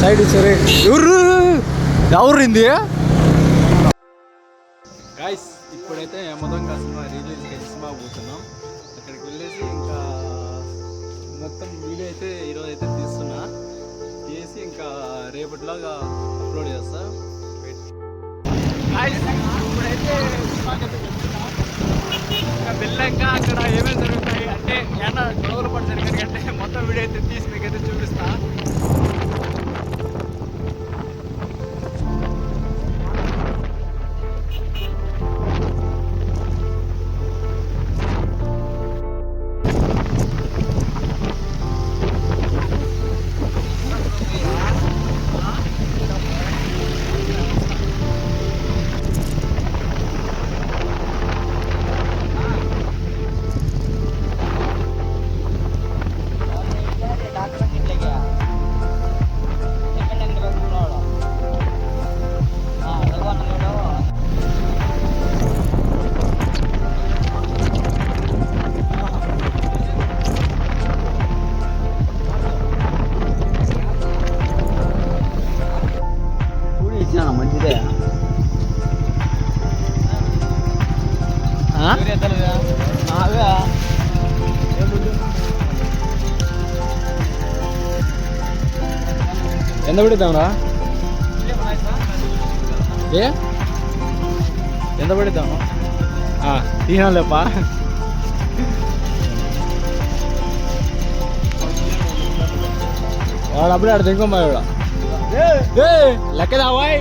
Side సరే ఎవరింది guys. ఇప్పుడైతే Yamadonga cinema రిలీజ్కి సినిమా పోతున్నాం. అక్కడికి వెళ్ళేసి ఇంకా మొత్తం వీడియో అయితే ఈరోజు అయితే తీసి ఇంకా రేపటిలాగా అప్లోడ్ చేస్తా. ఇప్పుడైతే ఇంకా వెళ్ళాక అక్కడ ఏమేమి జరుగుతాయి అంటే ఏమన్నా గొడవలు పడి జరిగాయంటే మొత్తం వీడియో అయితే తీసి మీకైతే చూపిస్తా. మంచిదే ఎంత పడిద్దాంరా? ఎంత పడిద్దాము? తీయలేపా వాడు అప్పుడే ఆడ దింకోమ్మా లెక్కదా బాయ్.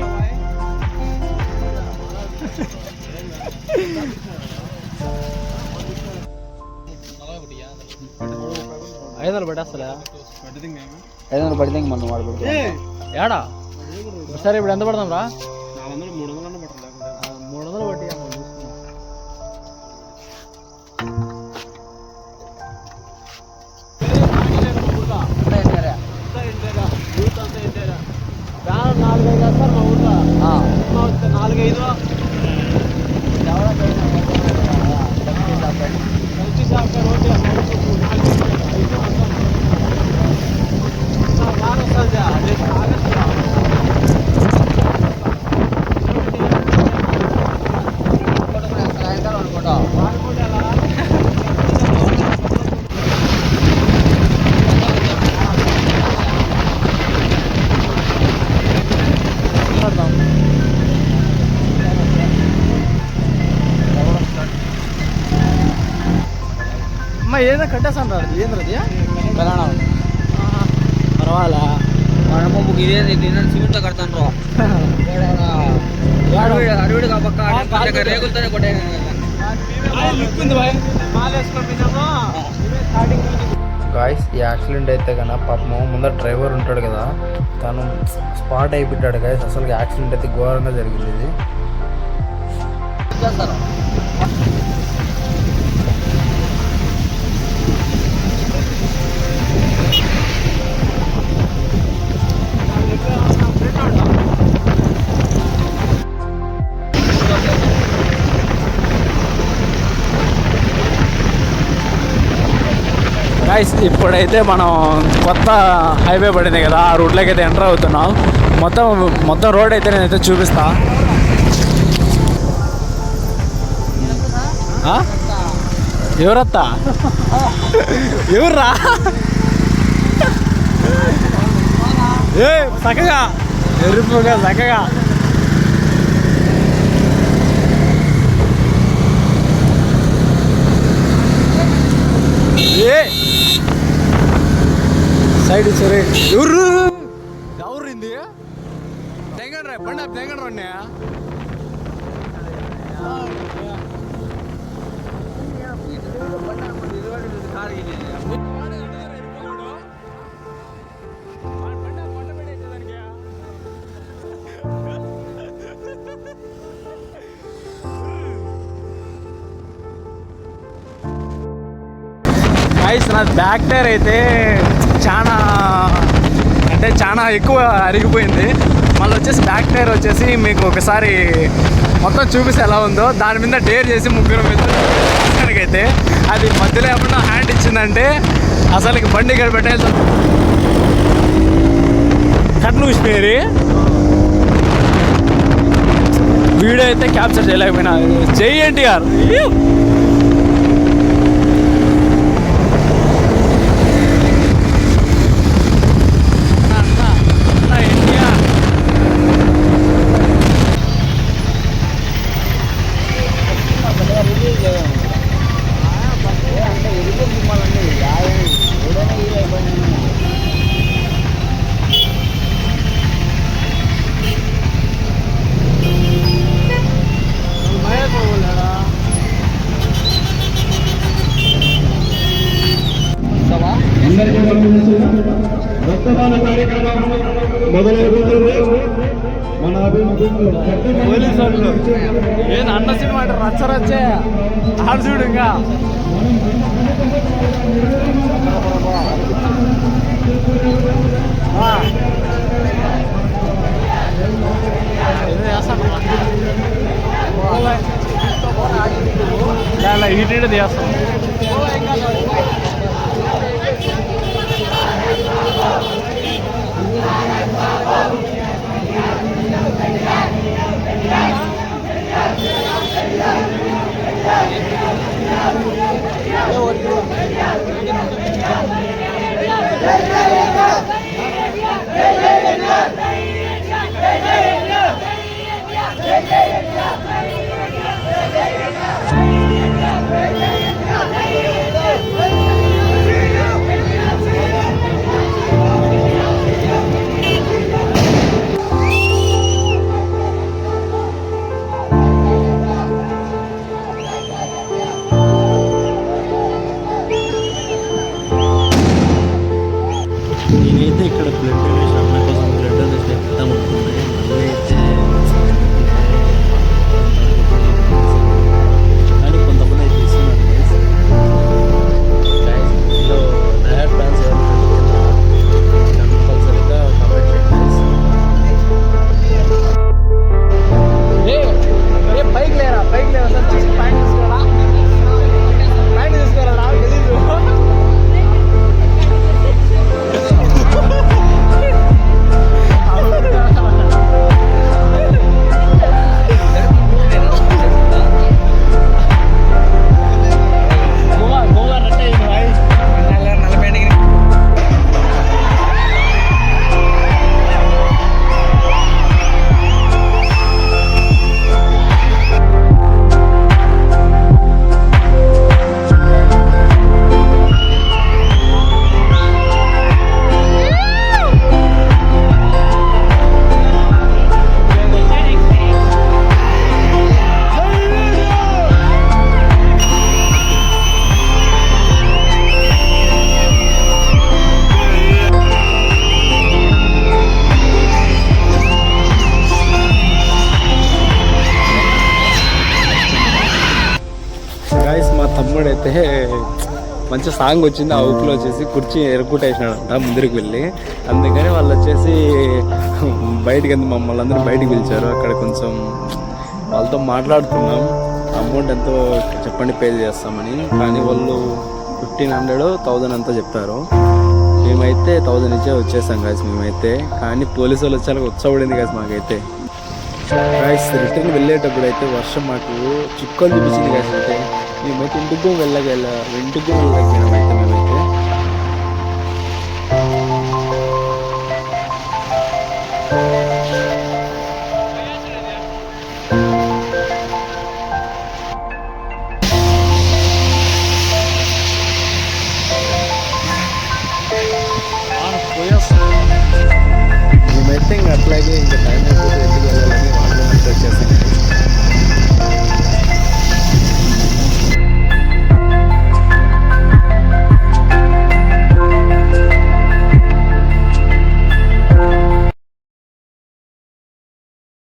500 పట్టేస్తలే 500 పడితే ఇంక మనం వాడు పడుతుంది ఏడా సరే. ఇప్పుడు ఎంత పడదాం రా? 300 పట్టి అమ్మ ఏదైనా కట్టేస్తాను ఏంద్రది కళ్యాణ పర్వాలా ఇదే సిమెంట్తో కడతాను అడవిడిగా పక్క రేగులతోనే కొట్టే. గాయ్స్ ఈ యాక్సిడెంట్ అయితే కన్నా పాపము ముందర డ్రైవర్ ఉంటాడు కదా తను స్పాట్ అయిపోయాడు గాయస్. అసలు యాక్సిడెంట్ అయితే ఘోరంగా జరిగింది ఇది. గాయ్స్ ఇప్పుడైతే మనం కొత్త హైవే పడింది కదా ఆ రూట్లోకి అయితే ఎంటర్ అవుతున్నాం. మొత్తం రోడ్ అయితే నేనైతే చూపిస్తా. ఎవరత్తా ఎవర్రా? చక్కగా ఎరుపుగా చక్కగా సైడ్ సరే ఎవరింది తెంగండి బండి తెంగండి రండి. గాయ్స్ నా బ్యాక్ టైర్ అయితే చాలా ఎక్కువ అరిగిపోయింది. మళ్ళీ వచ్చేసి బ్యాక్ టైర్ వచ్చేసి మీకు ఒకసారి మొత్తం చూపిస్తే ఎలా ఉందో దాని మీద డేర్ చేసి ముగ్గురు అయితే అది మధ్యలో ఏమన్నా హ్యాండ్ ఇచ్చిందంటే అసలు బండి ఇక్కడ పెట్టేసి కట్లు ఊసిపోయారు. వీడియో అయితే క్యాప్చర్ చేయలేకపోయినా. జై ఎన్టీఆర్. రక్తదాన కార్యక్రమం మొదలవుతుంది. మన పోలీసు వాళ్ళు ఏం అన్న సినిమా అంటే రచ్చరచ్చే ఆడు చూడు. ఇంకా హీట్ చేస్తాం. నేనైతే ఇక్కడ బ్లడ్ డొనేషన్ అమ్మ కోసం బ్లడ్ డొనేషన్ ఇద్దాం అనుకున్నాను. మళ్ళీ అయితే కానీ కొంతమంది అయితే ఇస్తున్నారు. ఇందులో నయా ప్లాన్స్ కంపల్సరీగా కవర్ చేయండి. బైక్ లేరా సార్ ప్యాంట్ తీసుకోవాలా తెలీదు. మా తమ్ముడు అయితే మంచి సాంగ్ వచ్చింది. ఆ ఊపిలో వచ్చేసి కుర్చీ ఎరుకుటేసినాడంట ముందరికి వెళ్ళి. అందుకని వాళ్ళు వచ్చేసి బయటికి మమ్మల్ని అందరూ బయటికి పిలిచారు. అక్కడ కొంచెం వాళ్ళతో మాట్లాడుతున్నాం. అమౌంట్ ఎంతో చెప్పండి పే చేస్తామని. కానీ వాళ్ళు 1500 1000 ఎంతో చెప్పారు. మేమైతే 1000 ఇచ్చే వచ్చేసాం గాయస్ మేమైతే. కానీ పోలీసు వాళ్ళు వచ్చాక ఉత్సవడింది గాయస్ మాకైతే. గాయస్ రిటర్న్ వెళ్ళేటప్పుడు అయితే వర్షం మాకు చుక్కలు చూపించింది గాయస్. అయితే మేమైతే ఇంటికి వెళ్ళగలిగామైతే మేమైతే. మేమైతే ఇంకా అట్లాగే ఇంకా టైం అయిపోతుంది.